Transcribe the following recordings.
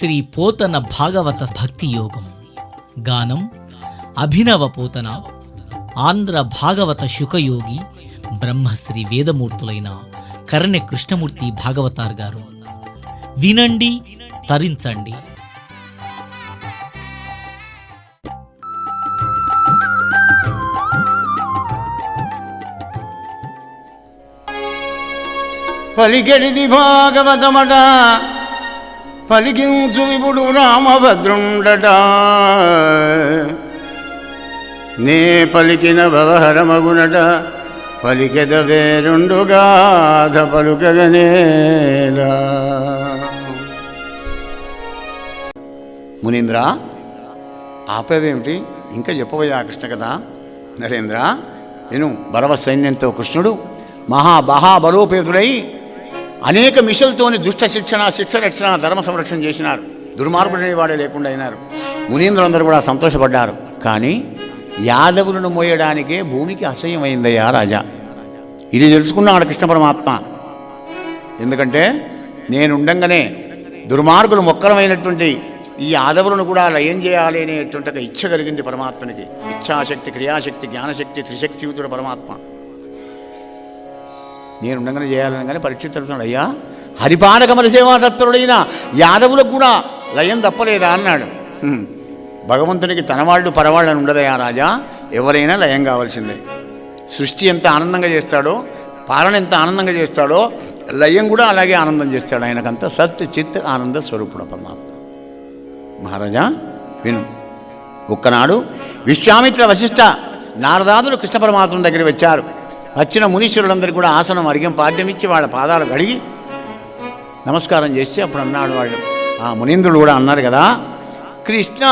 శ్రీ పోతన భాగవత భక్తి యోగం. గానం అభినవ పోతన, ఆంధ్ర భాగవత శుకయోగి, బ్రహ్మశ్రీ వేదమూర్తులైన కరణ్య కృష్ణమూర్తి భాగవతార్ గారు. వినండి, తరించండి. పలికెడిది భాగవతమట, పలికించు విపుడు రామభద్రుండట. నే పలికిన భవహరమగునట, పలికెద వేరుండుగాథ పలుకగనేలా. మునీంద్ర, ఆపేవేమిటి? ఇంకా చెప్పబోయా కృష్ణ కదా. నరేంద్ర నేను బలవ సైన్యంతో కృష్ణుడు మహాబలోపేతుడై అనేక మిషలతోని దుష్ట శిక్షణ, శిక్ష రక్షణ, ధర్మ సంరక్షణ చేసినారు. దుర్మార్గుడనే వాడే లేకుండా అయినారు. మునీంద్రులందరూ కూడా సంతోషపడ్డారు. కానీ యాదవులను మోయడానికే భూమికి అసహ్యమైందయ్యా రాజా. ఇది తెలుసుకున్నాడు కృష్ణ పరమాత్మ. ఎందుకంటే నేనుండంగానే దుర్మార్గులు మొక్కలమైనటువంటి ఈ యాదవులను కూడా లయం చేయాలి అనేటువంటి ఒక ఇచ్ఛ కలిగింది పరమాత్మనికి. ఇచ్ఛాశక్తి, క్రియాశక్తి, జ్ఞానశక్తి, త్రిశక్తియుతుడు పరమాత్మ. నేనుండగానే చేయాలని కానీ పరీక్ష తెలుస్తున్నాడు. అయ్యా, హరిపాదకమల సేవా తత్పరుడైన యాదవులకు కూడా లయం తప్పలేదా అన్నాడు. భగవంతునికి తనవాళ్ళు పరవాళ్ళని ఉండదయా రాజా, ఎవరైనా లయం కావాల్సిందే. సృష్టి ఎంత ఆనందంగా చేస్తాడో, పాలన ఎంత ఆనందంగా చేస్తాడో, లయం కూడా అలాగే ఆనందం చేస్తాడు. ఆయనకంత సత్ చిత్ ఆనంద స్వరూపుడు పరమాత్మ. మహారాజా విను. ఒక్కనాడు విశ్వామిత్ర, వశిష్ఠ, నారదాదులు కృష్ణ పరమాత్మ దగ్గర వచ్చారు. వచ్చిన మునీశ్వరులందరికీ కూడా ఆసనం, అర్ఘ్యం, పాద్యమిచ్చి వాళ్ళ పాదాలు కడిగి నమస్కారం చేస్తే అప్పుడు అన్నాడు వాళ్ళు, ఆ మునీంద్రుడు కూడా అన్నారు కదా, కృష్ణ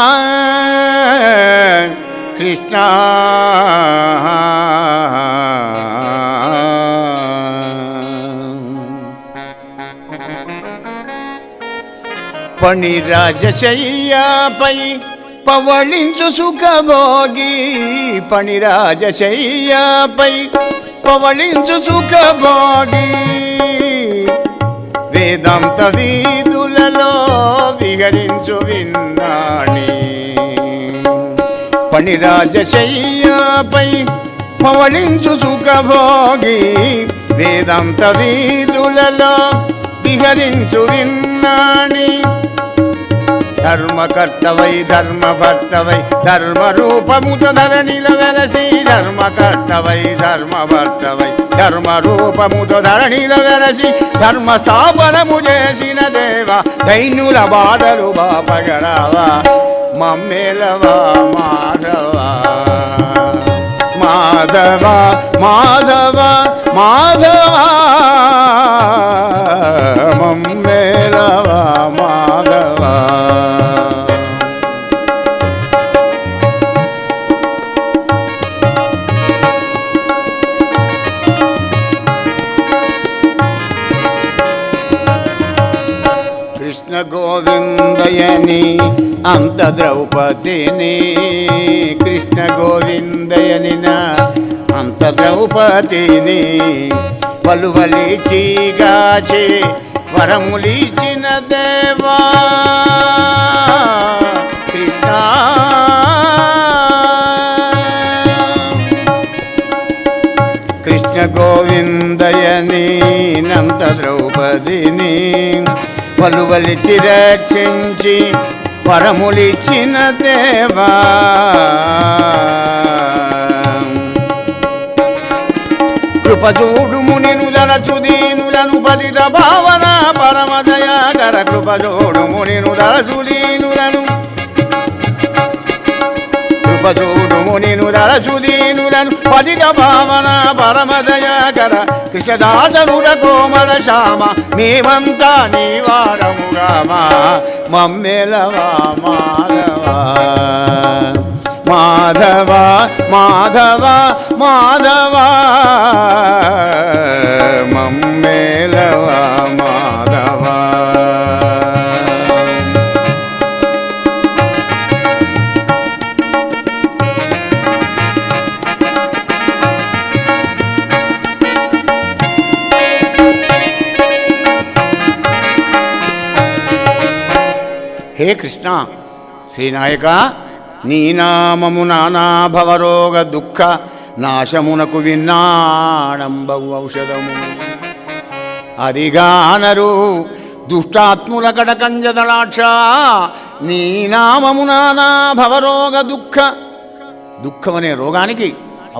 కృష్ణ పణిరాజశయ్యాపై పవళించు సుఖభోగి, పణిరాజశయ్యాపై పవళించు సుఖభోగి, వేదాంత వీధులలో విహరించు విన్నాణి. పణిరాజశయ్యాపై పవళించు సుఖభోగి, వేదాంత వీధులలో విహరించు విన్నాణి. ధర్మకర్తవై ధర్మభర్తవై ధర్మరూపముత ధరణిల వెలసి, ధర్మకర్తవై ధర్మభర్తవై ధర్మరూపముత ధరణిల వెలసి, ధర్మ స్థాపనము చేసిన దేవ, దైన్యుల బాధలు బాపగరావా, మమ్మేలవా మాధవ మాధవ మాధవ మాధవ, మమ్మేలవా మాధవ. కృష్ణ గోవిందయని అంత ద్రౌపదిని, కృష్ణ గోవిందయని అంత ద్రౌపదిని, పలువలిచిగాచే వరములిచిన దేవా కృష్ణ. కృష్ణ గోవిందయని నంత ద్రౌపదిని, పలువలిచి రక్షించి వరములిచిన దేవా. కృపజోడు మునినుల సుదీనులను పతిత భావన పరమదయాకర, కృపజోడు మునినుల సుదీనులను, కృపజోడు మునినుల సుదీనులను పతిత భావన పరమదయాకర, కృష్ణదాసనుడ కోమల శ్యామ, మేమంతా నీవారముగామా, మమ్మేలవా మాధవ మాధవ మాధవ మాధవ, మమ్మేలవా మాధవ. హే కృష్ణ శ్రీనాయక నీ నామము నానా భవరోగ దుఃఖ నాశమునకు విన్నాడంబవు ఔషధము అదిగానరు దుష్టాత్ముల కడకంజదళాక్ష నీ నామము నానా భవరోగ దుఃఖం అనే రోగానికి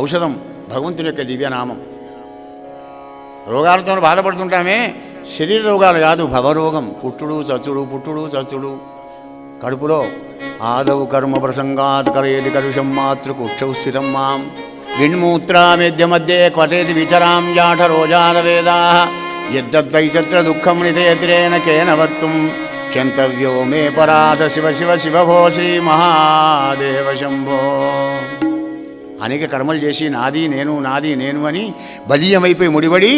ఔషధం భగవంతుని యొక్క దివ్యనామం. రోగాలతో బాధపడుతుంటామే, శరీర రోగాలు కాదు, భవరోగం. పుట్టుడు చచ్చుడు కడుపులో ఆదౌ కర్మ ప్రసంగాత్ కరేది కలుషం మాతృకు ఉక్షౌ స్థితం మాం విన్మూత్రామేద్య మధ్యే క్వచేది విచరాం జాఠరోజారవేదా యద్దద్వైతత్ర దుఃఖం నిధేతిరేణ కేన వక్తుం క్షంతవ్యో మే పరాధ శివ శివ శివ భో శ్రీ మహాదేవ శంభో. అనేక కర్మలు చేసి నాది నేను అని బలీయమైపోయి ముడిపడి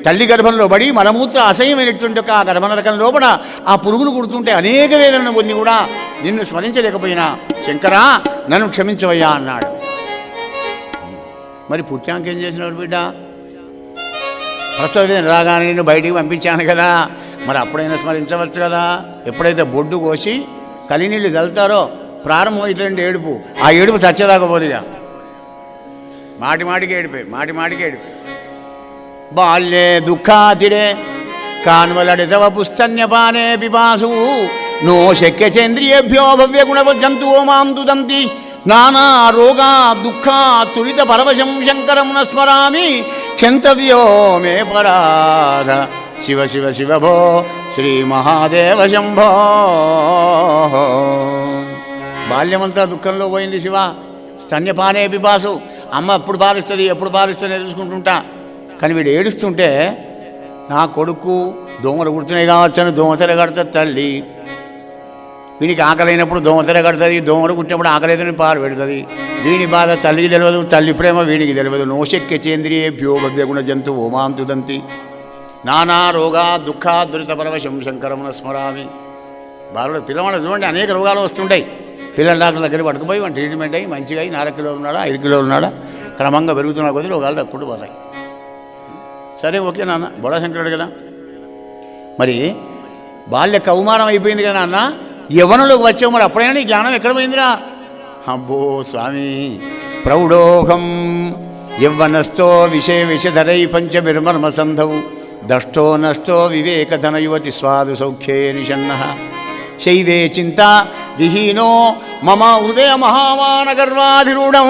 తల్లి గర్భంలో పడి మలమూత్ర అసహ్యమైనటువంటి ఆ గర్భనరకం లోపల ఆ పురుగులు కుడుతుంటే అనేక వేదనను పొంది కూడా నిన్ను స్మరించలేకపోయినా శంకరా నన్ను క్షమించవయ్యా అన్నాడు. మరి పుట్టాంక ఏం చేసినాడు బిడ్డ? ప్రసవ వేదన రాగానే నేను బయటికి పంపించాను కదా, మరి అప్పుడైనా స్మరించవచ్చు కదా. ఎప్పుడైతే బొడ్డు కోసి కలినీళ్ళు చల్లుతారో ప్రారంభమైతే ఏడుపు, ఆ ఏడుపు చచ్చేదాకపోదుగా. మాటిమాటికి ఏడిపోయి బాల్యే దుఃఖాతిరే కాన్వలడితవ పుస్తన్యపానే పిపాసు నో శక్యచేంద్రియేభ్యో భవ్య గుణవ జంతువో మాం దుదంతి నానా రోగా దుఃఖా తురిత పరవశం శంకరం న స్మరామి క్షంతవ్యో మే పరాధ శివ శివ శివ భో శ్రీ మహాదేవ శంభో. బాల్యమంతా దుఃఖంలో పోయింది శివ. స్తన్యపానే పిపాసు, అమ్మ ఎప్పుడు పాలిస్తుంది చూసుకుంటుంటా. కానీ వీడు ఏడుస్తుంటే నా కొడుకు దోమలు కుడుతున్నాయి కావచ్చని దోమతెర కడుతుంది తల్లి. వీడికి ఆకలైనప్పుడు దోమతెర కడుతుంది, దోమలు కుట్టినప్పుడు ఆకలేదని పాలు పెడుతుంది. వీడి బాధ తల్లికి తెలియదు, తల్లి ప్రేమ వీడికి తెలియదు. నోశక్య చేంద్రియేభ్యో భవ్యగుణ జంతు ఓమాం తుదంతి నానా రోగా దుఃఖా దురిత పరవశం శంకరం న స్మరామి. బాలుడు పిల్లవాళ్ళు చూడండి, అనేక రోగాలు వస్తుంటాయి. పిల్లల డాక్టర్ దగ్గర పట్టుకుపోయి వాడు ట్రీట్మెంట్ అయ్యి మంచిగా 4 కిలోలు ఉన్నాడా 5 కిలోలు ఉన్నాడా క్రమంగా పెరుగుతున్న కొద్ది రోగాలు తక్కువ పోతాయి. సరే ఓకే నాన్న, బోళాశంకరుడు కదా. మరి బాల్య కౌమారం అయిపోయింది కదా నాన్న, యవ్వనంలోకి వచ్చావు, మరి అప్పుడైనా నీ జ్ఞానం ఎక్కడ పోయిందిరా? అబ్బో స్వామి, ప్రౌఢోహం యవ్వనస్థో విషధరై పంచమిర్మర్మ సంధౌ దష్టో నష్టో వివేకధన యువతి స్వాదు సౌఖ్యే నిషన్నః శైవే చింత విహీనో మమ హృదయ మహామాన గర్వాధిరూఢం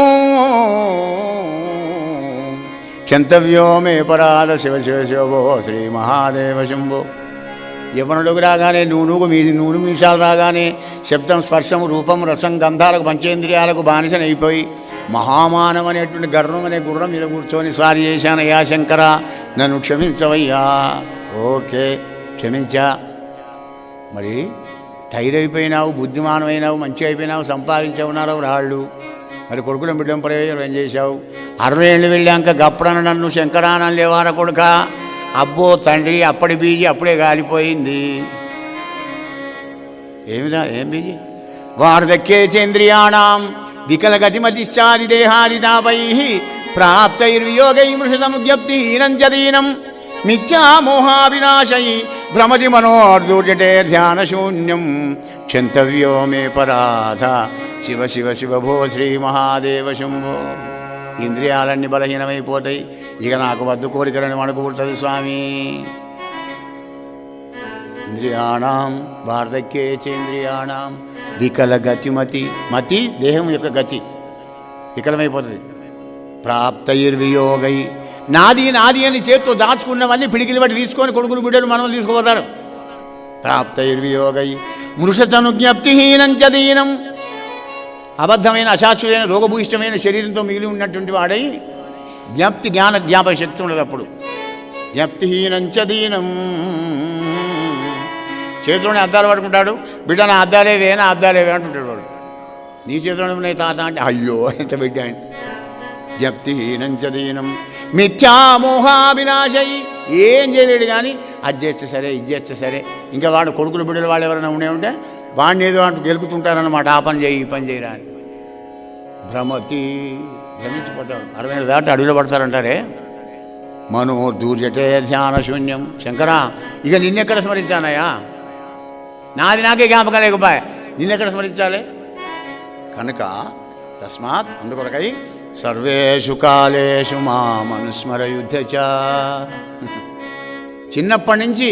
క్షంతవ్యో మే పరాధ శివ శివ శివో శ్రీ మహాదేవ శంభో. యవ్వనుడికి రాగానే నూనె మీసాలు రాగానే శబ్దం స్పర్శం రూపం రసం గంధాలకు పంచేంద్రియాలకు బానిసనైపోయి మహామానం అనేటువంటి గర్వం అనే గుర్రం మీద కూర్చొని స్వారీ చేశానయ్యా శంకర, నన్ను క్షమించవయ్యా. ఓకే క్షమించా. మరి టైర్ అయిపోయినావు, బుద్ధిమానమైనావు, మంచిగా అయిపోయినావు, సంపాదించవున్నారు రాళ్ళు. మరి కొడుకులను బిడ్డం ప్రయోజనం ఏం చేశావు? 60 ఏళ్ళు వెళ్ళాక గప్పుడన నన్ను శంకరానం లేవార కొడుక. అబ్బో తండ్రి, అప్పటి బీజీ అప్పుడే కాలిపోయింది. ఏం బీజీ? వార్ధక్యే చేంద్రియాణం వికలగతిమతిశ్చాది దేహాదితాపై ప్రాప్తైర్వియోగై మృషతముజ్ఞప్తిహీనంచదీనం మిథ్యామోహావినాశై భ్రమతి మనోర్దూర్జటే ధ్యానశూన్యం క్షంతవ్యో మే పరాధ శివ శివ శివ భో శ్రీ మహాదేవ శంభో. ఇంద్రియాలన్నీ బలహీనమైపోతాయి, ఇక నాకు వద్దు కోరికలను మణుకుడుతుంది స్వామి. ఇంద్రియాణం వార్ధక్యే చేంద్రియాణం వికల గతిమతి, మతి దేహం యొక్క గతి వికలమైపోతుంది. ప్రాప్తైర్వియోగై నాది అని చేతితో దాచుకున్నవన్నీ పిడికిలి బట్టి తీసుకొని కొడుకులు బిడ్డలు మనల్ని తీసుకుపోతారు. ప్రాప్తైర్వియోగై మృషతను జ్ఞప్తిహీనంచదీనం, అబద్ధమైన అశాశ్వతమైన రోగభూయిష్టమైన శరీరంతో మిగిలి ఉన్నటువంటి వాడై జ్ఞాపక శక్తి ఉండదు. అప్పుడు జ్ఞప్తిహీనంచదీనం. చేతిలోనే అద్దాలు పట్టుకుంటాడు, బిడ్డ నా అద్దాలేవే అంటుంటాడు వాడు. నీ చేతిలోనే ఉన్నాయి తాత అంటే అయ్యో ఎంత బిడ్డ అంటే. జ్ఞప్తిహీనంచదీనం మిథ్యామోహావినాశై, ఏం చేయలేడు కానీ అది చేస్తే సరే ఇది చేస్తే సరే. ఇంకా వాడు కొడుకులు బిడ్డలు వాళ్ళు ఎవరైనా ఉంటే వాడిని ఏదో అంటూ గెలుపుతుంటారన్నమాట, ఆ పని చేయి ఈ పని చేయరా అని. భ్రమించిపోతాడు. 60 ఏళ్ళు దాటి అడవిలో పడతారంటారే. మనో దూర్యటే ధ్యాన శూన్యం. శంకరా, ఇక నిన్నెక్కడ స్మరించానయ్యా? నాకే జ్ఞాపకం లేకపోయా. నిన్నెక్కడ స్మరించాలి? కనుక తస్మాత్ అందుకొరకై సర్వేషు కాలేషు మామనుస్మరయుధ్యచ. చిన్నప్పటి నుంచి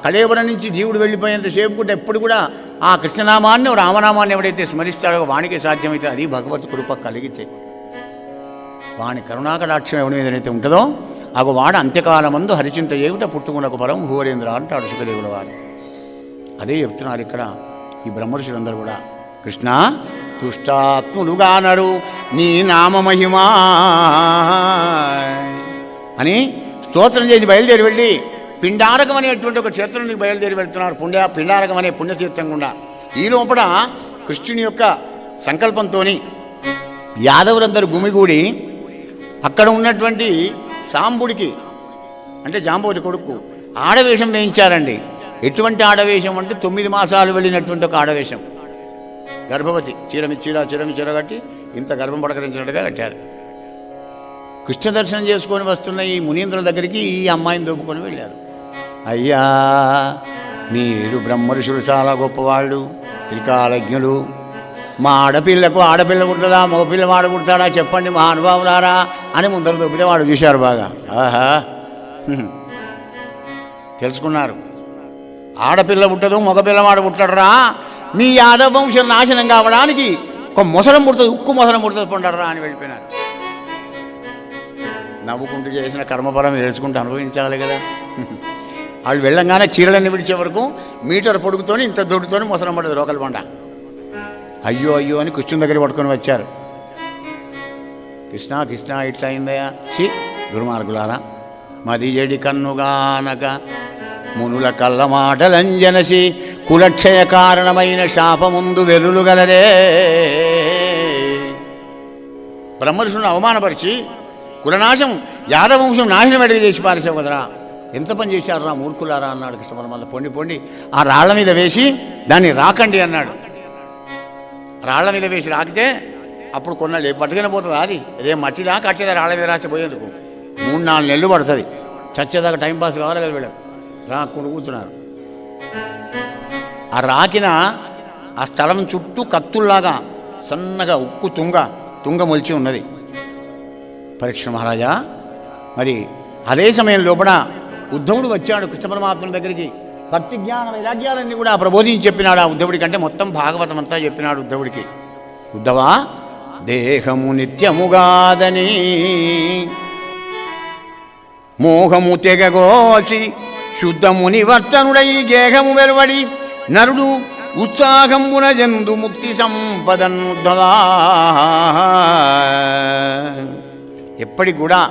కళేవరం నుంచి జీవుడు వెళ్ళిపోయేంతసేపు కూడా ఎప్పుడు కూడా ఆ కృష్ణనామాన్ని రామనామాన్ని ఎవడైతే స్మరిస్తాడో వానికి సాధ్యమైతే, అది భగవత్ కృప కలిగితే, వాని కరుణాకటాక్షం ఎవరి మీదనైతే ఉంటుందో వాడు అంత్యకాలమందు హరిచింత ఏమిట పుట్టుకునకు పరం భూవరేంద్ర అంటాడు శుకదేవుల వారు. అదే చెప్తున్నారు ఇక్కడ ఈ బ్రహ్మర్షులందరూ కూడా. కృష్ణ తుష్టాత్ములుగానరు నీ నామమహిమా అని స్తోత్రం చేసి బయలుదేరి వెళ్ళి పిండారకం అనేటువంటి ఒక క్షేత్రానికి బయలుదేరి వెళ్తున్నారు. పిండారకం అనే పుణ్యతీర్థం గుండా. ఈ లోపల కృష్ణుని యొక్క సంకల్పంతో యాదవులందరూ గుమిగూడి అక్కడ ఉన్నటువంటి సాంబుడికి, అంటే జాంబవతి కొడుకు, ఆడవేషం వేయించారండి. ఎటువంటి ఆడవేషం అంటే 9 మాసాలు వెళ్ళినటువంటి ఒక ఆడవేషం. గర్భవతి, చీరమి చీర కట్టి ఇంత గర్భం పడకరించినట్టుగా కట్టారు. కృష్ణ దర్శనం చేసుకొని వస్తున్న ఈ మునీంద్రుల దగ్గరికి ఈ అమ్మాయిని దొప్పుకొని వెళ్ళారు. అయ్యా, మీరు బ్రహ్మఋషులు చాలా గొప్పవాళ్ళు, త్రికాలజ్ఞులు. మా ఆడపిల్లకు ఆడపిల్ల పుడుతుందా, మగపిల్ల వాడు పుడతాడా చెప్పండి మహానుభావులారా అని ముందర దొబ్బితే వాడు చూశారు బాగా. ఆహా, తెలుసుకున్నారు. ఆడపిల్ల పుట్టదు, మగపిల్లవాడు పుట్టడరా, మీ యాదవ వంశం నాశనం కావడానికి ఒక మొసలం పుడుతుంది, ఉక్కు మొసలం పుడుతుంది పొండర్రా అని వెళ్ళిపోయినారు. నవ్వుకుంటూ చేసిన కర్మఫలం ఏడ్చుకుంటూ అనుభవించాలి కదా. వాళ్ళు వెళ్ళంగానే చీరలన్నీ విడిచే వరకు మీటర్ పొడుగుతోని ఇంత దొడ్డుతోని మొసలం పడదు రోకల పండ. అయ్యో అయ్యో అని కృష్ణుని దగ్గర పట్టుకొని వచ్చారు. కృష్ణ కృష్ణ ఇట్లా అయిందయా, చి దుర్మార్గులారా, మది ఎడి కన్నుగానక మునుల కళ్ళ మాటలంజనసి కులక్షయ కారణమైన శాపముందు వెరులు గలరే. బ్రహ్మర్షులను అవమానపరిచి కులనాశం యాదవంశం నాశనం ఎడగ చేసి పారేసావు కదరా, ఎంత పని చేశారు రా మూర్ఖులారా అన్నాడు కృష్ణ పరమాత్మ. పొండి పొండి ఆ రాళ్ల మీద వేసి దాన్ని రాకండి అన్నాడు. రాళ్ల మీద వేసి రాకితే అప్పుడు కొన్నాళ్ళు పట్టుకునే పోతుంది. అది అదే మట్టిదా కట్టేదా రాళ్ల మీద రాస్తే పోయేందుకు 3-4 నెలలు పడుతుంది. చచ్చేదాకా టైంపాస్ కావాలి కదా వీళ్ళకి. రాకుండా కూర్చున్నారు. ఆ రాకిన ఆ స్థలం చుట్టూ కత్తుల్లాగా సన్నగా ఉక్కు తుంగ మొలిచి ఉన్నది. పరీక్ష మహారాజా, మరి అదే సమయం లోపల ఉద్ధవుడు వచ్చాడు కృష్ణ పరమాత్మ దగ్గరికి. భక్తి జ్ఞాన వైరాగ్యాలన్నీ కూడా ప్రబోధించి చెప్పినాడు ఆ ఉద్ధవుడికి. అంటే మొత్తం భాగవతం అంతా చెప్పినాడు ఉద్ధవుడికి. ఉద్ధవా, దేహము నిత్యముగాదని మోహము తెగగోసి శుద్ధము నివర్తనుడై గేహము వెలువడి నరుడు ఉత్సాహమున జందు ముక్తి సంపదనుద్ధవా. ఎప్పటికి కూడా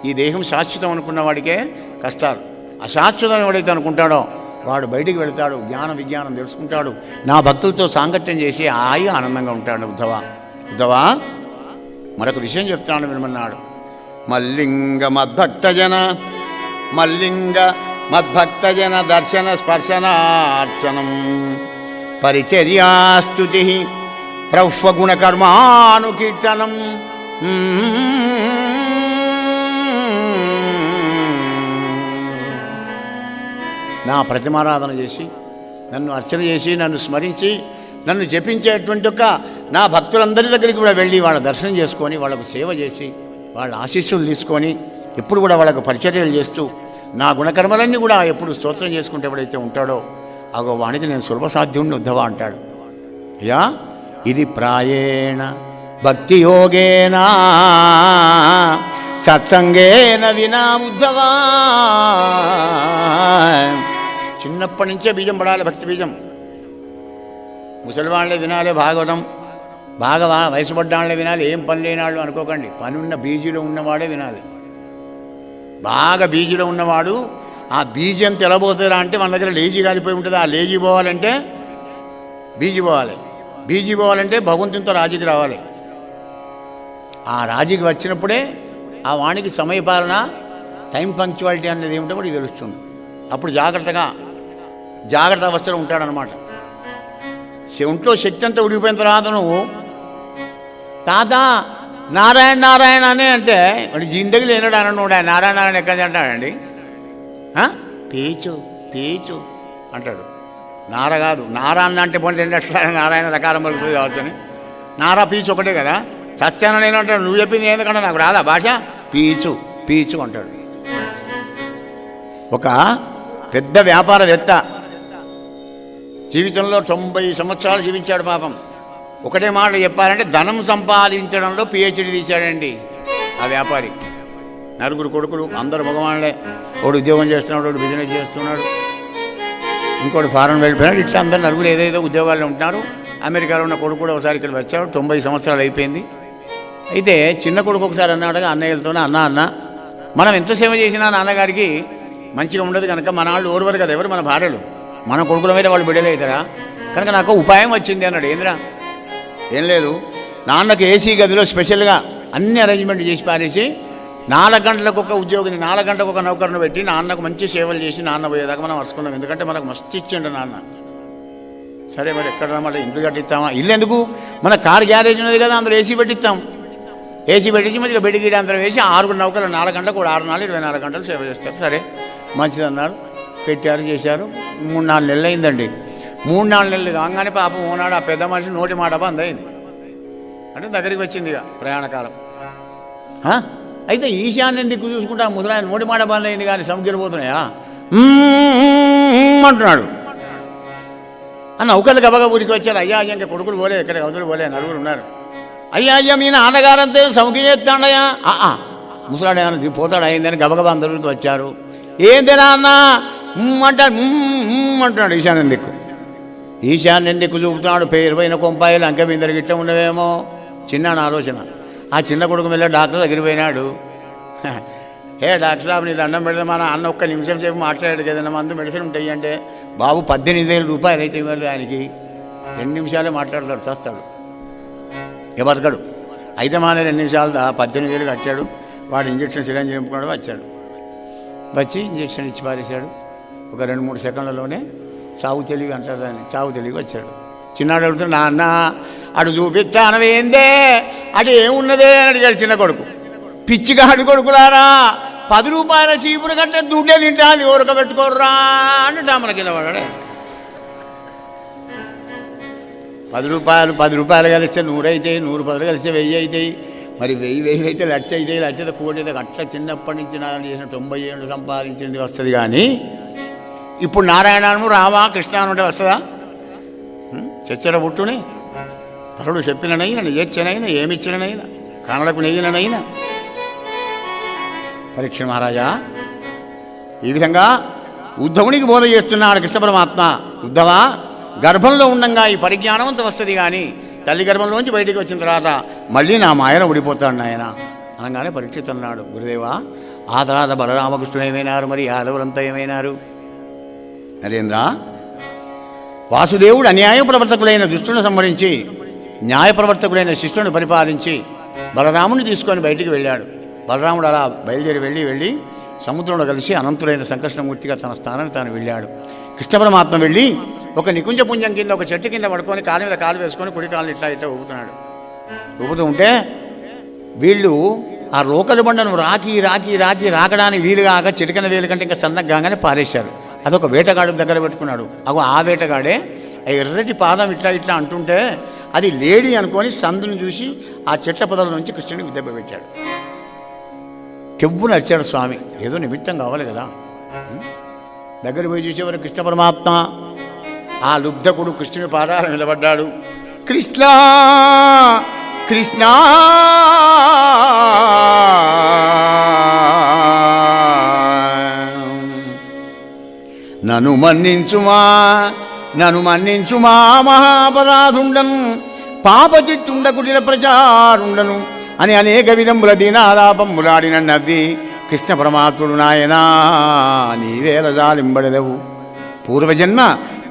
ఈ దేహం శాశ్వతం అనుకున్న వాడికే కష్టాలు. అశాశ్వతం ఎవడైతే అనుకుంటాడో వాడు బయటికి వెళతాడు, జ్ఞాన విజ్ఞానం తెలుసుకుంటాడు, నా భక్తులతో సాంగత్యం చేసి హాయిగా ఆనందంగా ఉంటాడు. ఉద్ధవా మరొక విషయం చెప్తాను వినమన్నాడు. మల్లింగ మద్భక్తజన దర్శన స్పర్శనార్చనం పరిచర్యాస్తుతి ప్రౌఫగుణ కర్మానుకీర్తనం. నా ప్రతిమారాధన చేసి నన్ను అర్చన చేసి నన్ను స్మరించి నన్ను జపించేటువంటి ఒక నా భక్తులందరి దగ్గరికి కూడా వెళ్ళి వాళ్ళ దర్శనం చేసుకొని వాళ్ళకు సేవ చేసి వాళ్ళ ఆశీస్సులు తీసుకొని ఎప్పుడు కూడా వాళ్ళకు పరిచర్యలు చేస్తూ నా గుణకర్మలన్నీ కూడా ఎప్పుడు స్తోత్రం చేసుకుంటే ఎవడైతే ఉంటాడో వానికి నేను సులభసాధ్యుడిని ఉద్ధవ అంటాడు. అయ్యా, ఇది ప్రాయేణ భక్తి యోగేనా సత్సంగేన వినా ఉద్ధవా. చిన్నప్పటి నుంచే బీజం పడాలి, భక్తి బీజం. ముసలివాళ్లే వినాలి భాగవతం, బాగా వయసు పడ్డాళ్లే వినాలి. ఏం పని లేనాళ్ళు అనుకోకండి, పని ఉన్న బీజీలో ఉన్నవాడే వినాలి. బాగా బీజీలో ఉన్నవాడు ఆ బీజీ ఎంత తెలబోతారా అంటే మన దగ్గర లేజీ కాలిపోయి ఉంటుంది. ఆ లేజీ పోవాలంటే బీజీ పోవాలి, బీజీ పోవాలంటే భగవంతునితో రాజీకి రావాలి. ఆ రాజీకి వచ్చినప్పుడే ఆ వాణికి సమయపాలన, టైం పంక్చువాలిటీ అనేది ఏమిటో కూడా తెలుస్తుంది. అప్పుడు జాగ్రత్త అవస్థలో ఉంటాడనమాట. ఒంట్లో శక్తి అంతా ఉడికిపోయిన తర్వాత నువ్వు తాత నారాయణ నారాయణ అనే అంటే వాడి జిందగీ లేనాడు అన్నాడు. నారాయణ నారాయణ ఎక్కడ అంటాడండి? పీచు పీచు అంటాడు. నార కాదు, నారా అన్న అంటే పోనీ 2 అక్షరాలు నారాయణ రకారం పలుకుతుంది కావచ్చని. నారా పీచు ఒకటే కదా. సత్యాన నేను అంటాడు, నువ్వు చెప్పింది ఎందుకంటే నాకు రాదా భాష, పీచు పీచు అంటాడు. ఒక పెద్ద వ్యాపారవేత్త జీవితంలో 90 సంవత్సరాలు జీవించాడు పాపం. ఒకటే మాట చెప్పాలంటే ధనం సంపాదించడంలో పిహెచ్డి తీశాడండి ఆ వ్యాపారి. 4 కొడుకులు, అందరు మగవాళ్ళే. ఒకడు ఉద్యోగం చేస్తున్నాడు, ఒకడు బిజినెస్ చేస్తున్నాడు, ఇంకోటి ఫారెన్ వెళ్ళిపోయినాడు. ఇట్లా అందరు 4 ఏదేదో ఉద్యోగాల్లో ఉంటున్నారు. అమెరికాలో ఉన్న కొడుకు కూడా ఒకసారి ఇక్కడ వచ్చాడు. 90 సంవత్సరాలు అయిపోయింది. అయితే చిన్న కొడుకు ఒకసారి అన్నాడుగా అన్నయ్యలతోనే, అన్న మనం ఎంత సేవ చేసినా నాన్నగారికి మంచిగా ఉండదు కనుక మన వాళ్ళు ఓర్వరు కదా, ఎవరు మన భార్యలు, మన కొడుకుల మీద వాళ్ళు బిడ్డలు అవుతారా, కనుక నాకు ఉపాయం వచ్చింది అన్నాడు. ఏంద్రా? ఏం లేదు, నాన్నకు ఏసీ గదిలో స్పెషల్గా అన్ని అరేంజ్మెంట్ చేసి పారేసి 4 గంటలకు ఒక ఉద్యోగిని, 4 గంటలకు ఒక నౌకర్ను పెట్టి నాన్నకు మంచి సేవలు చేసి నాన్న పోయేదాకా మనం వరుసుకున్నాం. ఎందుకంటే మనకు మస్తు ఇచ్చిండు నాన్న. సరే మరి ఎక్కడ రమ్మంటే ఇల్లు కట్టిస్తామా? ఇల్లు ఎందుకు, మన కార్ గ్యారేజ్ ఉన్నది కదా, అందులో ఏసీ పెట్టిస్తాం. ఏసీ పెట్టించి మంచిగా బెడ్ గీడి అందరం వేసి 6 నౌకర్లు 4 గంటలకు కూడా 6 నాలుగు 24 గంటలు సేవ చేస్తారు. సరే మంచిదన్నారు, పెట్టారు, చేశారు. 3-4 నెలలు అయిందండి. 3-4 నెలలు కాగానే పాపం ఓనాడు ఆ పెద్ద మనిషి నోటి మాట బంద్ అయింది. అంటే దగ్గరికి వచ్చింది ఇక ప్రయాణకాలం. అయితే ఈశాన్యం దిక్కు చూసుకుంటే ఆ ముసలాయన నోటి మాట బంద్ అయింది కానీ సముద్రపోతున్నాయా అంటున్నాడు. అన్న ఒకళ్ళు గబగబ ఊరికి వచ్చారు. అయ్యా అయ్యా ఇంకా కొడుకులు పోలేదు, ఇక్కడ అవతలు పోలే, 4 ఉన్నారు. అయ్యా అయ్యా మీ నాన్నగారంతే సౌఖ్యం చేస్తాడయ్యా. ముసలాడు ఏమన్నా పోతాడు అయిందని గబగబా అందరికి వచ్చారు. ఏందిరా అన్న అంటాడు, అంటున్నాడు ఈశాన్యం దిక్కు. ఈశాన్యం దిక్కు చూపుతున్నాడు. పేరు పైన కొంపాయిలు అంకెమిందరు గిట్ట ఉండవేమో. చిన్న ఆలోచన. ఆ చిన్న కొడుకు వెళ్ళి డాక్టర్ దగ్గరికి పోయినాడు. ఏ డాక్టర్ సాబ్ నీ దండం పెడితే మన అన్న ఒక్క నిమిషం సేపు మాట్లాడాడు కదన్నా, మందు మెడిసిన్ ఉంటాయి అంటే, బాబు 18,000 రూపాయలు అయితే ఇవ్వాలి ఆయనకి. 2 నిమిషాలే మాట్లాడతాడు, చేస్తాడు, బతకడు. అయితే మా 2 నిమిషాలు 18,000 కట్టాడు. వాడు ఇంజక్షన్ సిరంజి నింపుకున్నాడు. వచ్చి ఇంజక్షన్ ఇచ్చి పారేశాడు. ఒక 2-3 సెకండ్లలోనే చావు తెలివి అంటారు దాన్ని, చావు తెలివి వచ్చాడు. చిన్నాడు అడుగుతాడు, నాన్న అడు చూపిస్తానవేందే, అటు ఏమున్నదే అని అడిగాడు చిన్న కొడుకు. పిచ్చిగా అడు కొడుకులారా, 10 రూపాయల చీపురు కంటే దుడ్డే తింటా, అది ఊరక పెట్టుకోర్రా అంటే మనకి ఇలా వాడాడు. 10 రూపాయలు కలిస్తే 100 అవుతాయి, 100 10 కలిస్తే 1000 అవుతాయి, మరి 1000 అయితే 1,00,000 అవుతాయి, 1,00,000 కోటి అయితే అట్లా చిన్నప్పటి నుంచి నా చేసిన 90 ఏళ్ళు సంపాదించింది వస్తుంది. కానీ ఇప్పుడు నారాయణను రామ కృష్ణ అంటే వస్తుందా? చచ్చర పుట్టుని పరుడు చెప్పిననైనా, ఏచ్చినైనా, ఏమిచ్చిననైనా, కానలకు నెయ్యిననైనా. పరీక్ష మహారాజా ఈ విధంగా ఉద్ధవునికి బోధ చేస్తున్నాడు కృష్ణ పరమాత్మ. ఉద్ధవా, గర్భంలో ఉండంగా ఈ పరిజ్ఞానం అంత వస్తుంది, కానీ తల్లి గర్భంలోంచి బయటికి వచ్చిన తర్వాత మళ్ళీ నా మాయన ఉడిపోతాడు నాయన అనగానే పరీక్షిత్ అన్నాడు, గురుదేవా ఆ తర్వాత బలరామకృష్ణుడు ఏమైనారు, మరి యాదవులంతా ఏమైనారు? నరేంద్ర, వాసుదేవుడు అన్యాయ ప్రవర్తకులైన దుష్టులను సంహరించి న్యాయ ప్రవర్తకులైన శిష్యులను పరిపాలించి బలరాముని తీసుకొని బయటికి వెళ్ళాడు. బలరాముడు అలా బయలుదేరి వెళ్ళి సముద్రంలో కలిసి అనంతులైన సంకష్టమూర్తిగా తన స్థానానికి తాను వెళ్ళాడు. కృష్ణ పరమాత్మ వెళ్ళి ఒక నికుంజ పుంజం కింద ఒక చెట్టు కింద పడుకొని కాలు మీద కాలు వేసుకొని కుడి కాళ్ళని ఇట్లా ఊపుతున్నాడు. ఊపుతూ ఉంటే వీళ్ళు ఆ రోకలి బండను రాకడానికి వీలుగాక చిటికన వేలు కంటే ఇంకా సన్నగా కాగానే పారేశారు. అదొక వేటగాడు దగ్గర పెట్టుకున్నాడు. ఆ వేటగాడే ఆ ఎర్రటి పాదం ఇట్లా అంటుంటే అది లేడీ అనుకొని సందును చూసి ఆ చెట్ల పొదల నుంచి కృష్ణుడికి దెబ్బ పెట్టాడు. కెవ్వు నడిచాడు స్వామి, ఏదో నిమిత్తం కావాలి కదా. దగ్గర పోయి చూసేవారు కృష్ణ పరమాత్మ. ఆ లుబ్ధకుడు కృష్ణుని పాదాల నిలబడ్డాడు. కృష్ణ కృష్ణ నన్ను మన్నించుమా మహాపరాధుండను, పాపచిత్తుండ కుటిల ప్రచారుండను అని అనేక విధముల దీనాలాపములాడిన నవ్వి, కృష్ణ పరమాత్ముడు నాయనా నీవేల జాలింబడెదవు. పూర్వజన్మ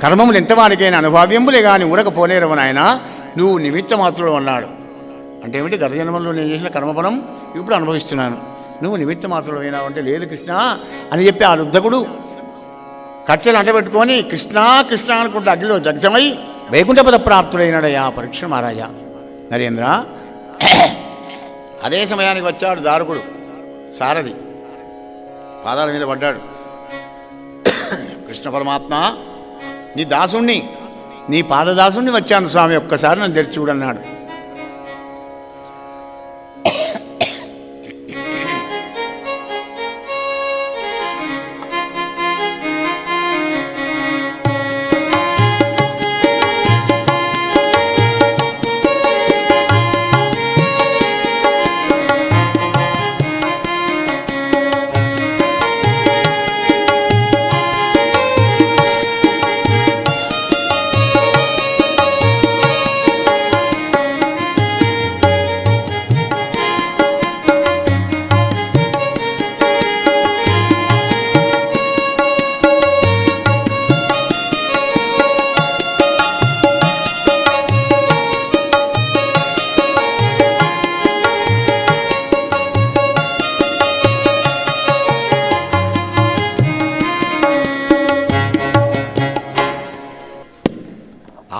కర్మములు ఎంతవానికైనా అనుభావ్యంబులే కానీ ఊరకపోనేరవు నాయన, నువ్వు నిమిత్త మాత్రుడు అన్నాడు. అంటే ఏమిటి, గత జన్మలో నేను చేసిన కర్మఫలం ఇప్పుడు అనుభవిస్తున్నాను, నువ్వు నిమిత్త మాత్రుడు అయినావు అంటే, లేదు కృష్ణ అని చెప్పి ఆ రుద్ధకుడు కట్టెలు అంటబెట్టుకొని కృష్ణ కృష్ణ అనుకుంటే అగ్నిలో దగ్ధమై వైకుంఠపద ప్రాప్తుడైనాడయ్యా పరీక్ష మహారాజా. నరేంద్ర, అదే సమయానికి వచ్చాడు దారుకుడు సారథి, పాదాల మీద పడ్డాడు. కృష్ణ పరమాత్మ నీ దాసుణ్ణి, నీ పాదదాసుణ్ణి వచ్చాను స్వామి, ఒక్కసారి నన్ను తెరిచి చూడన్నాడు.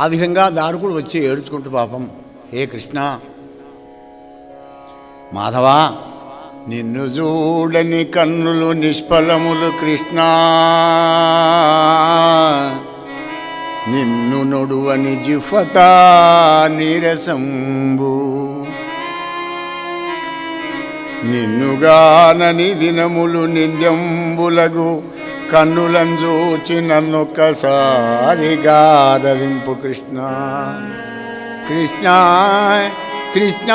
ఆ విధంగా దారుకుడు వచ్చి ఏడుచుకుంటూ పాపం, హే కృష్ణ, మాధవా, నిన్ను చూడని కన్నులు నిష్ఫలములు కృష్ణ, నిన్ను నొడువని జిఫత నీరసంబు, నిన్నుగానని దినములు నింద్యంబులగు కన్నులంజూచి నన్నొక్కసారి గారవింపు కృష్ణ, కృష్ణ కృష్ణ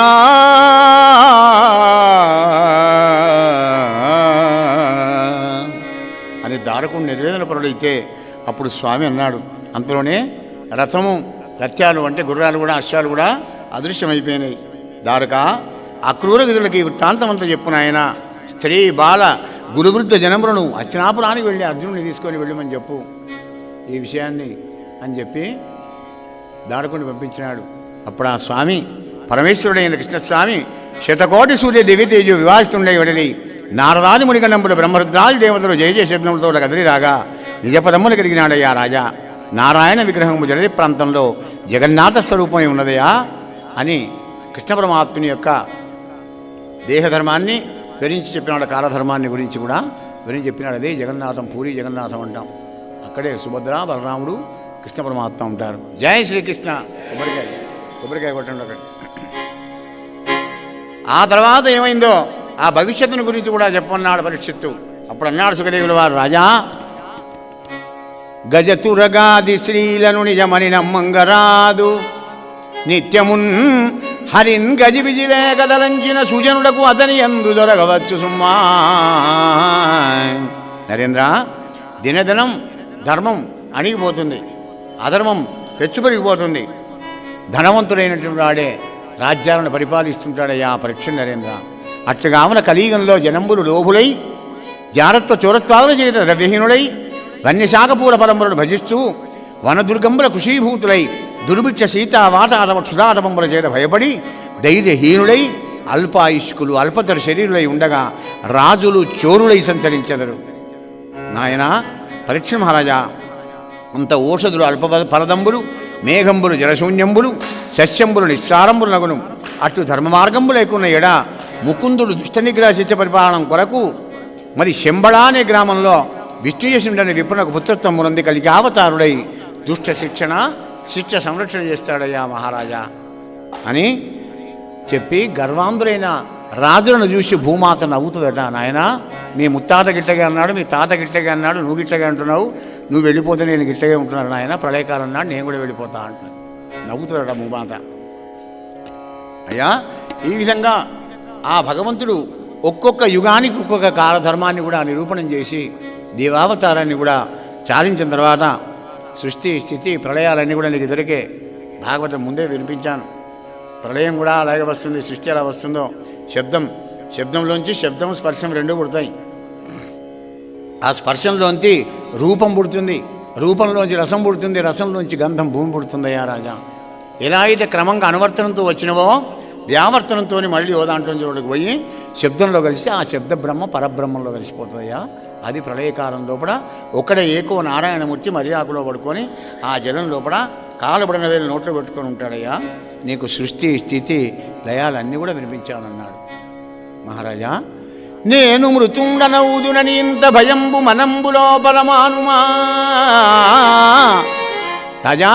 అని దారకుడు నిర్వేదన పరుడైతే అప్పుడు స్వామి అన్నాడు. అంతలోనే రథము, రథ్యాలు అంటే గుర్రాలు కూడా, అశ్వాలు కూడా అదృశ్యమైపోయినాయి. దారక, అక్రూర విధులకి వృత్తాంతమంతా చెప్పున ఆయన, స్త్రీ బాల గురువృద్ధ జనములను అస్తినాపురానికి వెళ్ళి అర్జునుడిని తీసుకొని వెళ్ళమని చెప్పు ఈ విషయాన్ని అని చెప్పి దారకుడిని పంపించినాడు. అప్పుడు ఆ స్వామి, పరమేశ్వరుడైన కృష్ణస్వామి, శతకోటి సూర్య దివ్యతేజు వివాహితుండే వెడలి నారదాది మునిగణంపుల బ్రహ్మరుద్రాది దేవతలు జయ జయ శబ్దములతో కదిలి రాగా నిజపదమ్ములు కలిగినాడయ్యా రాజా, నారాయణ విగ్రహము జలది ప్రాంతంలో జగన్నాథ స్వరూపమై ఉన్నదయా అని కృష్ణ పరమాత్ముని యొక్క దేహధర్మాన్ని వివరించి చెప్పినాడు, కాలధర్మాన్ని గురించి కూడా వివరించి చెప్పినాడు. అదే జగన్నాథం, పూరి జగన్నాథం అంటాం. అక్కడే సుభద్ర, బలరాముడు, కృష్ణ పరమాత్మ ఉంటారు. జయ శ్రీకృష్ణ. కొబ్బరికాయ కొట్టండి అక్కడ. ఆ తర్వాత ఏమైందో ఆ భవిష్యత్తుని గురించి కూడా చెప్పన్నాడు పరీక్షిత్తు. అప్పుడు అన్నాడు సుఖదేవుల వారు, రాజా, గజతురగాది శ్రీలను నిజమని నమ్మంగరాదు, నిత్యమున్ హరిన్ గజిబిజిలే కదలంచిన సుజనుడకు అతని యందు దొరకవచ్చు సుమ్మా. నరేంద్ర, దినదినం ధర్మం అణిగిపోతుంది, అధర్మం పెచ్చుపెరిగిపోతుంది. ధనవంతుడైనటువంటి వాడే రాజ్యాలను పరిపాలిస్తుంటాడయ్యా పరీక్ష నరేంద్ర. అట్లుగామున కలియుగంలో జనంబులు లోభులై జారత్వ చోరత్వాదుల చేత ద్రవ్యహీనుడై వన్యశాఖపూల పరంపరను భజిస్తూ వనదుర్గంబుల కుషీభూతులై దుర్భిక్ష సీతావాతాటవ క్షుధాటవంబుల చేత భయపడి ధైర్యహీనుడై అల్పాయుష్కులు అల్పతర శరీరులై ఉండగా రాజులు చోరులై సంచరించెదరు. నాయన పరీక్ష మహారాజా, అంత ఓషధులు అల్ప ఫలదంబులు, మేఘంబులు జలశూన్యంబులు, సస్యంబులు నిస్సారంబులు నగును. అట్లు ధర్మ మార్గంబు లేకున్న ఎడ ముకుందుడు దుష్ట నిగ్రహ శిక్ష పరిపాలనం కొరకు మరి శంబళ అనే గ్రామంలో విష్ణుయశుండని విప్రునకు పుత్రత్వం ఉన్నది కలిగి అవతారుడై దుష్ట శిక్ష సంరక్షణ చేస్తాడయ్యా మహారాజా అని చెప్పి గర్వాంధులైన రాజులను చూసి భూమాత నవ్వుతుందట. నాయన, మీ ముత్తాత గిట్టగా అన్నాడు, మీ తాత గిట్టగా అన్నాడు, నువ్వు గిట్టగా అంటున్నావు, నువ్వు వెళ్ళిపోతే నేను గిట్టగా ఉంటున్నాను నాయన, ప్రళయకాలం అన్నాడు, నేను కూడా వెళ్ళిపోతా అంటున్నాను. నవ్వుతుందట భూమాత. అయ్యా, ఈ విధంగా ఆ భగవంతుడు ఒక్కొక్క యుగానికి ఒక్కొక్క కాలధర్మాన్ని కూడా నిరూపణం చేసి దేవావతారాన్ని కూడా చాలించిన తర్వాత సృష్టి స్థితి ప్రళయాలన్నీ కూడా నీకు ఎదురికే భాగవతం ముందే వినిపించాను. ప్రళయం కూడా అలాగే వస్తుంది, సృష్టి ఎలా వస్తుందో. శబ్దంలోంచి శబ్దం స్పర్శం రెండూ పుడతాయి. ఆ స్పర్శంలోంచి రూపం పుడుతుంది, రూపంలోంచి రసం పుడుతుంది, రసంలోంచి గంధం భూమి పుడుతుందయ్యా రాజా. ఎలా అయితే క్రమంగా అనువర్తనంతో వచ్చినవో వ్యావర్తనంతో మళ్ళీ ఓ దాంట్లో చోటుకు పోయి శబ్దంలో కలిసి ఆ శబ్ద బ్రహ్మ పరబ్రహ్మంలో కలిసిపోతుందయ్యా. అది ప్రళయకాలం లోపల ఒక్కడే ఏకో నారాయణమూర్తి మర్యాకులో పడుకొని ఆ జలం లోపల కాలుబడిన వేలు నోట్లో పెట్టుకొని ఉంటాడయ్యా. నీకు సృష్టి స్థితి లయాలన్నీ కూడా వినిపించానన్నాడు. మహారాజా, నేను మృతుండనవుదునని ఇంత భయంబు మనంబు లోపల మానుమా, రాజా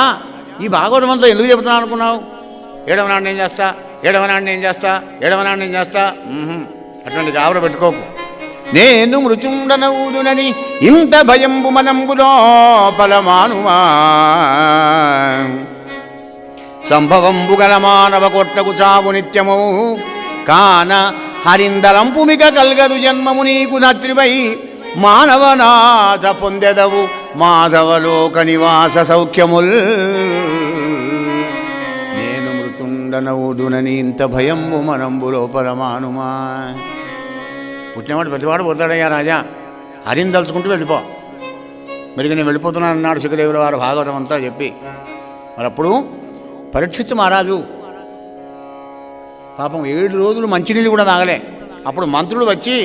ఈ భాగవతం అంతా ఎందుకు చెబుతున్నాను అనుకున్నావు? ఏడవ నాడు నేను చేస్తా, ఏడవ నాడు నేను చేస్తా, ఏడవ నాడు నేను చేస్తా, అటువంటి గాబర పెట్టుకోకు. నేను మృత్యుండనవుదునని ఇంత భయంబు మనంబులో పలమానుమా సంభవంబు గల మానవ కొట్టకు చావు నిత్యము కాన హరిందలంపుమిక కల్గదు జన్మము నీకు నత్రిపై మానవనాథ పొందెదవు మాధవలోక నివాస సౌఖ్యముల్. నేను మృతుండనవుదునని ఇంత భయంబు మనంబు లోపల మానుమా. పుట్టినవాడు ప్రతివాడు పోతాడయ్యా రాజా, హరిని తలుచుకుంటూ వెళ్ళిపో. మరి నేను వెళ్ళిపోతున్నాను అన్నాడు శుకదేవుల వారు భాగవతం అంతా చెప్పి. మరి అప్పుడు పరీక్షిత్తు మహారాజు పాపం 7 రోజులు మంచినీళ్ళు కూడా తాగలే. అప్పుడు మంత్రులు వచ్చి,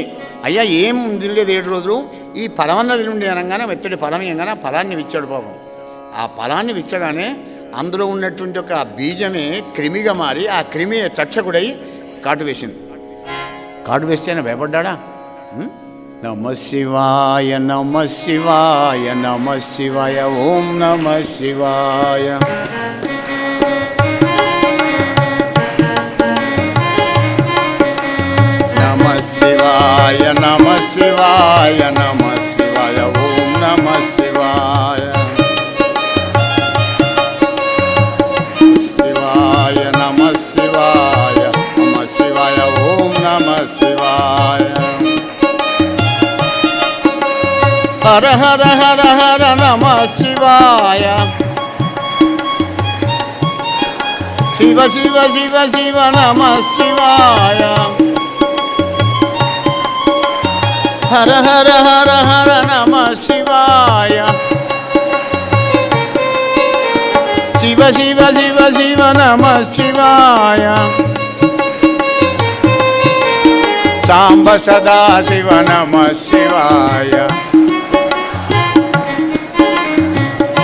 అయ్యా ఏం తినలేదు 7 రోజులు, ఈ ఫలమన్నది నుండి అనగానే మెత్తడి ఫలం అనగానే ఫలాన్ని విచ్చాడు పాపం. ఆ ఫలాన్ని విచ్చగానే అందులో ఉన్నటువంటి ఒక బీజమే క్రిమిగా మారి ఆ క్రిమి తక్షకుడై కాటు వేసింది. కాటు వేస్తే ఆయన భయపడ్డా? నమ శివాయ నమ శివాయ నమ శివాయ ఓం నమ శివాయ. నమ శివాయ నమ శివాయ నమ శివాయ ఓం నమ శివాయ. శివాయ నమ శివాయ నమ శివాయ ఓం నమ శివాయ. హర హర హర హర నమ శివాయ. శివ శివ శివ శివ నమ శివాయ. హర హర హర హర నమ శివాయ. శివ శివ శివ శివ నమ శివాయ. సాంబ సదా శివ నమ శివాయ.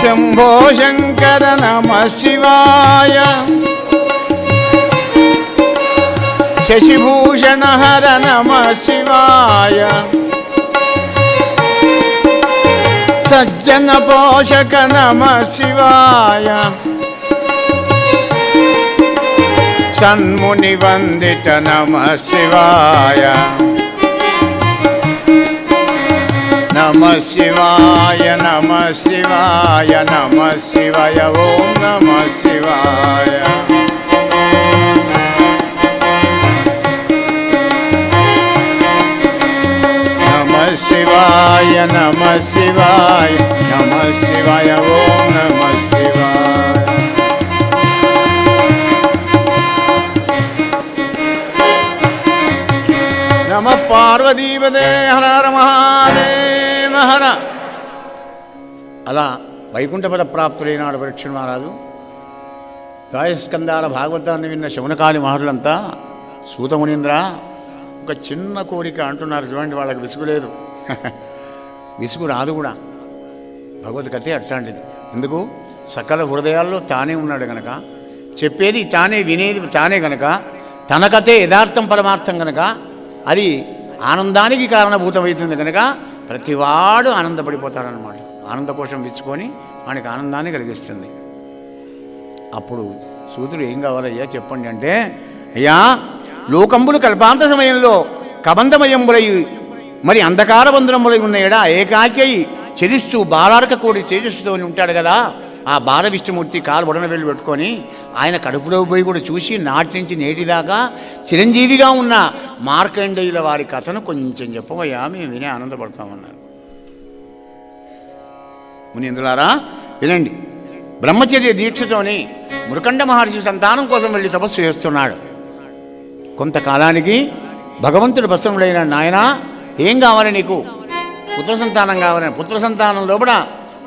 శంభో శంకర నమ శివాయ. శశిభూషణ హర నమ శివాయ. సజ్జన పోషక నమ శివాయ. షణ్ముని వందిత నమ శివాయ. నమ శివాయ నమ శివాయ నమ శివాయ ఓం నమ శివాయ. నమ శివాయ నమ శివాయ నమ శివాయ ఓం నమ శివాయ. నమ పార్వతీపదే హర హర మహాదేవ హర. అలా వైకుంఠపద ప్రాప్తులైనాడు పరీక్ష మహారాజు. గాయస్కందాల భాగవతాన్ని విన్న శౌనకాలి మహర్లంతా సూతమునీంద్ర ఒక చిన్న కోరిక అంటున్నారు చూడండి. వాళ్ళకి విసుగు లేదు, విసుగు రాదు కూడా. భగవద్గతే అట్లాంటిది. ఎందుకు? సకల హృదయాల్లో తానే ఉన్నాడు గనక, చెప్పేది తానే, వినేది తానే గనక, తన కథే యథార్థం పరమార్థం గనక అది ఆనందానికి కారణభూతమవుతుంది కనుక ప్రతివాడు ఆనందపడిపోతాడనమాట. ఆనందకోశం విచ్చుకొని వానికి ఆనందాన్ని కలిగిస్తుంది. అప్పుడు సూతుడు ఏం కావాలయ్యా చెప్పండి అంటే, అయ్యా లోకంబులు కల్పాంత సమయంలో కబంధమయంబులై మరి అంధకార బంధురములై ఉన్న ఎడ ఏకాకి చెలిస్తూ బాలార్క కోడి తేజస్సుతో ఉంటాడు కదా, ఆ బాల విష్ణుమూర్తి కాలు బొడన వెళ్ళి పెట్టుకొని ఆయన కడుపులో పోయి కూడా చూసి నాటి నుంచి నేటిదాకా చిరంజీవిగా ఉన్న మార్కండేయుల వారి కథను కొంచెం చెప్పవయ్యా, మేము వినే ఆనందపడతామన్నారు. మునీంద్రులారా వినండి. బ్రహ్మచర్య దీక్షతోని మృకండ మహర్షి సంతానం కోసం వెళ్ళి తపస్సు చేస్తున్నాడు. కొంతకాలానికి భగవంతుడు ప్రసన్నుడైన, నాయన ఏం కావాలి నీకు? పుత్ర సంతానం కావాలని. పుత్ర సంతానం లోపల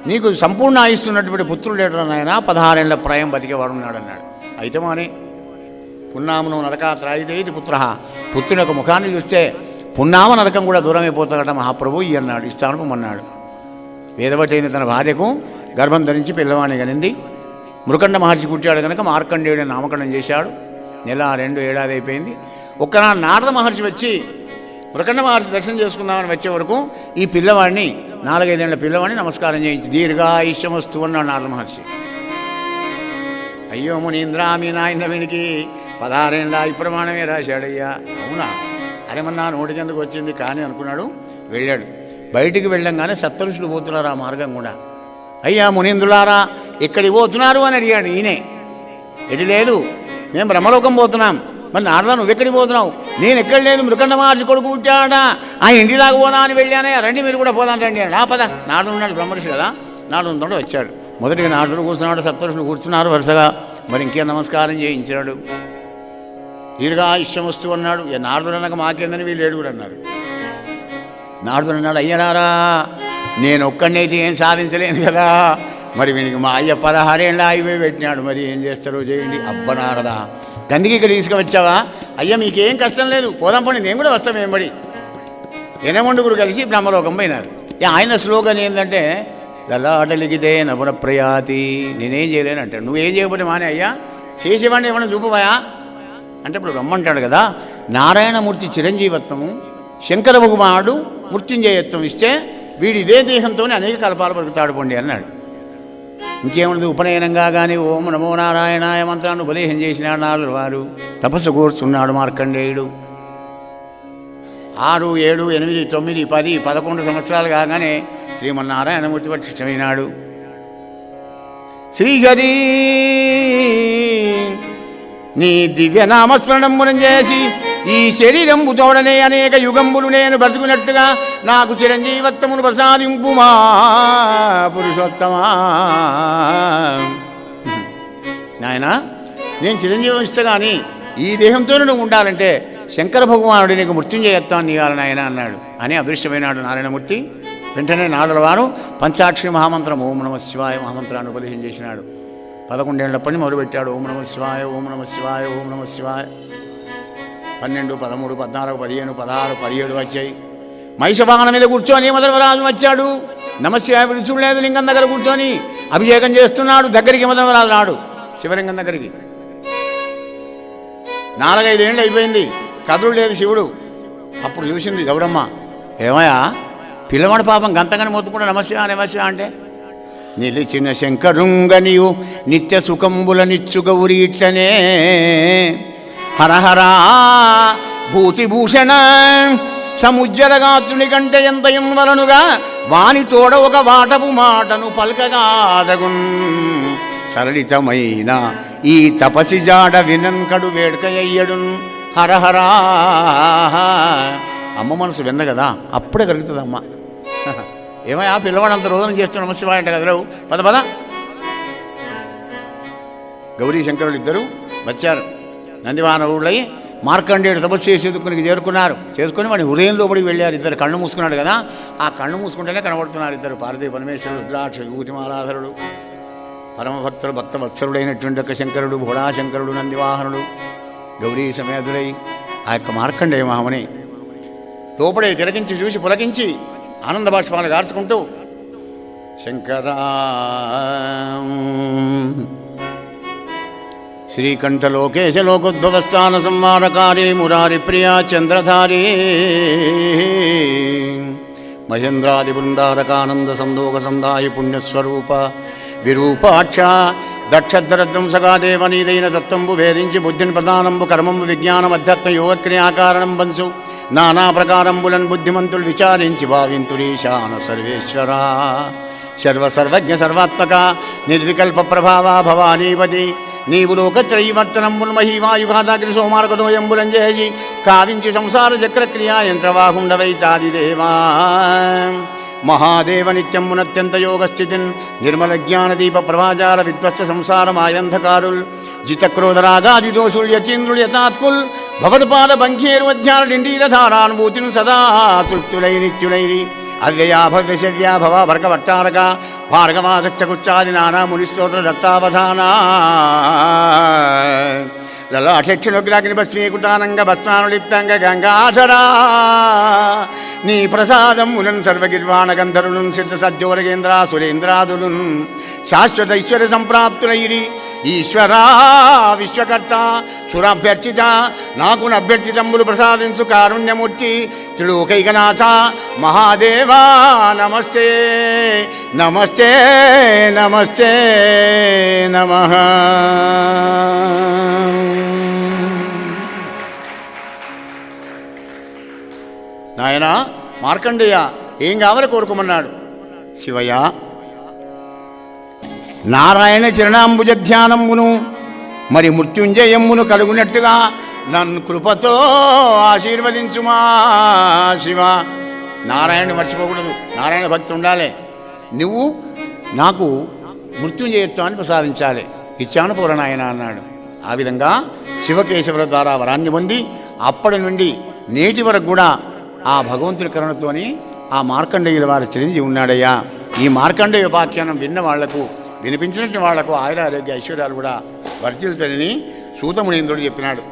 నీకు సంపూర్ణ ఆయుస్తున్నటువంటి పుత్రుడు లేడు నాయన, 16 ఏళ్ల ప్రాయం బతికేవాడు ఉన్నాడు అన్నాడు. అయితే మానే పున్నామను నరకా త్రాయితేది పుత్ర. పుత్రుని యొక్క ముఖాన్ని చూస్తే పున్నామ నరకం కూడా దూరమైపోతాడట మహాప్రభు ఈ అన్నాడు. ఇస్తానుకోమన్నాడు. వేదవతి అయిన తన భార్యకు గర్భం ధరించి పిల్లవాణి కనింది. మృకండ మహర్షి పుట్టాడు కనుక మార్కండేయుడు నామకరణం చేశాడు. నెల 2 ఏడాది అయిపోయింది. ఒక్కనాడు నారద మహర్షి వచ్చి మృకండ మహర్షి దర్శనం చేసుకుందామని వచ్చే వరకు ఈ పిల్లవాడిని 4-5 ఏళ్ల పిల్లవాడిని నమస్కారం చేయించి దీర్ఘాయుష్యమస్తు అన్నాడు నారద మహర్షి. అయ్యో మునీంద్ర మీ నాయన వీనికి 16 ఏళ్ళ ఈ ప్రమాణమే రాశాడయ్యా. అవునా, అరే మన నా నోటికి ఎందుకు వచ్చింది కానీ అనుకున్నాడు. వెళ్ళాడు. బయటికి వెళ్ళంగానే సప్తఋషులు పోతున్నారు ఆ మార్గం కూడా. అయ్యా మునీంద్రులారా ఎక్కడికి పోతున్నారు అని అడిగాడు. ఈయనే ఎటు లేదు, మేము బ్రహ్మలోకం పోతున్నాం. మరి నారదా నువ్వెక్కడికి పోతున్నావు? నేను ఎక్కడ లేదు, మృకండ మహర్షి కొడుకు పుట్టాడా, ఆ ఇంటి దాకా పోదా అని వెళ్ళానే, రండి మీరు కూడా పోదాం రండి అని. పద నారదుడు ఉన్నాడు, బ్రహ్మర్షి కదా, నారదుడితో వచ్చాడు. మొదటిగా నారదుడు కూర్చున్నాడు, సప్తఋషులు కూర్చున్నారు వరుసగా. మరి ఇంకే నమస్కారం చేయించాడు. దీర్ఘాయుష్యం వస్తూ అన్నాడు. నారదుడు అన్నాక మాకేందని వీళ్ళు ఏడుగురు అన్నారు. నారదుడు అన్నాడు, అయ్యనారా నేను ఒక్కడినైతే ఏం సాధించలేను కదా, మరి వీనికి మా అయ్య 16 ఏళ్ళ అయిపోయి పెట్టినాడు, మరి ఏం చేస్తారో చేయండి. అబ్బ నారదా గందికి ఇక్కడ తీసుకువచ్చావా? అయ్యా మీకేం కష్టం లేదు, పోదాం పండి, నేను కూడా వస్తాం ఏంబడి. ఎనమండుగురు కలిసి బ్రహ్మలోకం పోయినారు. ఆయన స్లోగన్ ఏంటంటే లలాటలిగితే నపున ప్రయాతి, నేనేం చేయలేను అంటాడు. నువ్వేం చేయకపోతే మానే అయ్యా, చేసేవాడిని ఏమన్నా చూపవాయా అంటే ఇప్పుడు రమ్మంటాడు కదా. నారాయణమూర్తి చిరంజీవత్వము, శంకర భగవానుడు మృత్యుంజయత్వం ఇస్తే వీడు ఇదే దేహంతోనే అనేక కల్పాలు బతుకుతాడు పొండి అన్నాడు. ఇంకేముంది, ఉపనయనంగా కానీ ఓం నమో నారాయణాయ మంత్రాన్ని ఉపదేశం చేసినాడు నారదుడు వారు. తపస్సు కూర్చున్నాడు మార్కండేయుడు. 6, 7, 8, 9, 10, 11 సంవత్సరాలు కాగానే శ్రీమన్నారాయణమూర్తి ప్రత్యక్షమైనాడు. శ్రీహరి నీ దివ్య నామస్మరణమునం చేసి ఈ శరీరంబు తోడనే అనేక యుగంబులు నేను బ్రతుకున్నట్టుగా నాకు చిరంజీవత్వమును ప్రసాదింపుమా పురుషోత్తమా. నాయన నేను చిరంజీవం ఇస్తా కానీ ఈ దేహంతోనే నువ్వు ఉండాలంటే శంకర భగవానుడు నీకు మృత్యుంజయత్వాన్ని ఇవ్వాలి నాయన అన్నాడు. అని అదృశ్యమైనాడు నారాయణమూర్తి. వెంటనే నారదుల వారు పంచాక్షరి మహామంత్రం ఓం నమ శివాయ మహామంత్రాన్ని ఉపదేశం చేసినాడు. 11 ఏళ్లప్పటి మొదలుపెట్టాడు. ఓం నమ శివాయ, ఓం నమ శివాయ, ఓం నమ శివాయ. 12, 13, 14, 15, 16, 17 వచ్చాయి. మహిషవాహనం మీద కూర్చొని యమధర్మరాజు వచ్చాడు. నమశివాయ విడుచులేదు, లింగం దగ్గర కూర్చొని అభిషేకం చేస్తున్నాడు. దగ్గరికి యమధర్మరాజు రాడు శివలింగం దగ్గరికి. 4-5 ఏళ్ళు అయిపోయింది, కదులు లేదు శివుడు. అప్పుడు చూసింది గౌరమ్మ, ఏమయ్యా పిల్లవాడు పాపం గంతగానే మొత్తుకుండా నమశివా నమశివా అంటే, నిలిచిన శంకరుంగనియు నిత్య సుఖంబుల నిచ్చు గౌరి ఇట్లనే హరహరా భూతిభూషణ సముజ్జలగాత్రుని కంటే ఎంత వలనుగా వాని తోడ ఒక వాటపు మాటను పల్కగాదగున్ సరళితమైన ఈ తపసి జాడ వినన్కడు వేడుకయ్యడున్ హరహరా. అమ్మ మనసు విన్న కదా, అప్పుడే కలుగుతుంది అమ్మ. ఏమయ్యా పిల్లవాడు అంత రోజున చేస్తున్న నమశివాయ అంటే కదరావు, పద పద. గౌరీ శంకరులు ఇద్దరు వచ్చారు. నందివానరులై మార్కండేయుడు తపస్సు చేసేందుకు చేరుకున్నారు. చేసుకుని వాడి హృదయం లోపలికి వెళ్ళారు. ఇద్దరు కళ్ళు మూసుకున్నాడు కదా, ఆ కళ్ళు మూసుకుంటేనే కనబడుతున్నారు ఇద్దరు, పార్వతీ పరమేశ్వరుడు, రుద్రాక్ష విభూతిమాలాధరుడు, పరమభక్తుడు భక్తవత్సరుడైనటువంటి ఒక శంకరుడు, భోళాశంకరుడు, నందివాహనుడు, గౌరీ సమేతుడై ఆ యొక్క మార్కండేయ మహాముని లోపడే తిలకించి చూసి పులకించి ఆనంద బాష్పాలు గార్చుకుంటూ శంకరా శ్రీకంఠలోకేశ లోకోద్భవస్థాన సంవారకారే మురారి ప్రియా చంద్రధారే మహేంద్రాది బృందారకానంద సందోగ సందాయ పుణ్యస్వరూప విరూపాక్ష దక్షధ్వరధ్వంసగా దేవనీదైన దత్తంబు వేరించి బుద్ధిని ప్రధానంబు కర్మంబు విజ్ఞానం అధ్యాత్మ యోగక్రియాకారణం పంచు నానా ప్రకారంబులను బుద్ధిమంతులు విచారించి భావింతురీశాన సర్వేశ్వర సర్వసర్వజ్ఞ సర్వాత్మక నిర్వికల్ప ప్రభావా భవానీపతి నీవు లోకత్రయీవర్తనంబులు మహీవాయుఘాతాగ్ని సోమార్గదోయంబులం చేసి కావించి సంసార చక్రక్రియా యంత్రవాహుండవైతాదిదేవా మహాదేవ నిత్యమునత్యంత యోగస్థితిన్ నిర్మల జ్ఞానదీప ప్రభాజాల విధ్వస్త సంసారమాయంధకారుల్ జితక్రోధరాగాది దోషుల్ యతీంద్రుల్ యతాత్ముల్ భవత్పాద బంఖేర్వధ్యాల డిండీరధారానుభూతిని సదా తృప్తులై నిత్యులై అవ్యయా భవ్యశవ్యా భవ భర్గవట్టారక భార్గవాగశ్చకుచ్చాది నానా మునిస్తోత్ర దత్తావధానా లలాఠక్షణోగ్రాగ్ని భస్మీకుటానంగ భస్మానులిప్తంగ గంగాధరా నీ ప్రసాదములను సర్వగిర్వాణ గంధరులను సిద్ధ సజ్జోరగేంద్ర సురేంద్రాదులను శాశ్వత ఈశ్వర సంప్రాప్తులైరి ఈశ్వరా విశ్వకర్త సురాభ్యర్చిత నాకు అభ్యర్థితంబులు ప్రసాదించు కారుణ్యమూర్తి త్రిలోకైకనాథ మహాదేవా నమస్తే నమస్తే నమస్తే నమః. నాయన మార్కండేయ, ఏం కావాలి కోరుకోమన్నాడు. శివయ్య, నారాయణ చరణాంబుజ ధ్యానమును మరి మృత్యుంజయమ్మును కలుగునట్టుగా నన్ను కృపతో ఆశీర్వదించుమా శివ. నారాయణ మర్చిపోకూడదు, నారాయణ భక్తి ఉండాలి. నువ్వు నాకు మృత్యుంజయత్వాన్ని ప్రసాదించాలి. ఇచ్చాను పూరనాయన అన్నాడు. ఆ విధంగా శివకేశవుల ద్వారా వరాన్ని పొంది అప్పటి నుండి నేటి వరకు కూడా ఆ భగవంతుని కరుణతోని ఆ మార్కండేయుల వారి చిరంజీవి ఉన్నాడయ్యా. ఈ మార్కండేయ ఉపాఖ్యానం విన్న వాళ్లకు, వినిపించినట్టు వాళ్లకు ఆయుర ఆరోగ్య ఐశ్వర్యాలు కూడా వర్ధిల్లుతాయని సూతమునీంద్రుడు చెప్పినాడు.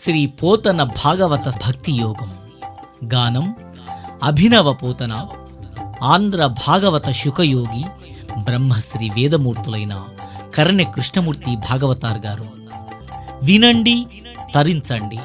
శ్రీ పోతన భాగవత భక్తి యోగం. గానం అభినవ పోతన, ఆంధ్ర భాగవత శుకయోగి, బ్రహ్మశ్రీ వేదమూర్తులైన కరణ్య కృష్ణమూర్తి భాగవతార్ గారు. వినండి, తరించండి.